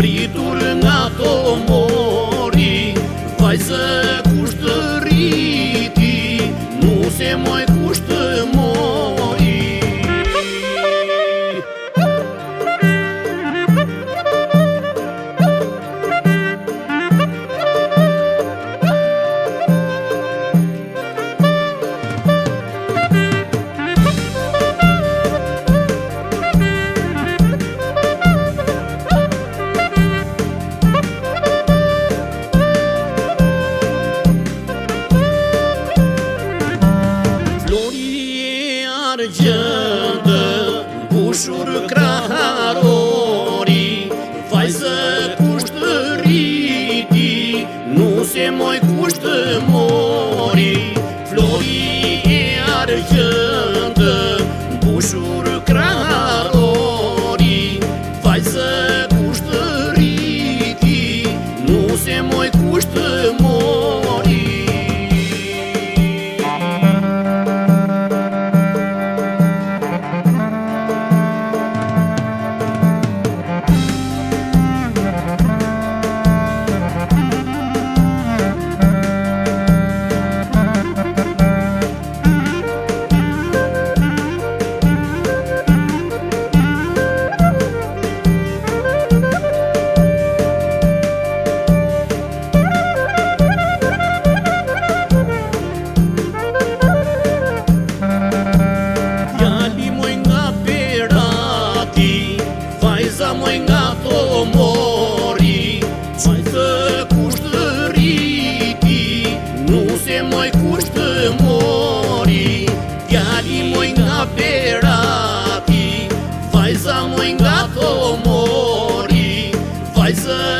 pritur nga to mori, vajzë kusht të rriti, nuse moj kusht të mori. Argjendë, bushur kraharori, vajzë kusht të rriti, nuse moj kusht të mori. Flori e argjendë, bushur kraharori, vajzë kusht të rriti, nuse moj kusht të mori. Vajza moj nga to mori, vajzë kusht të rriti, nuse moj kusht të mori. Djali moj nga Berati, vajza moj nga to mori, vajzë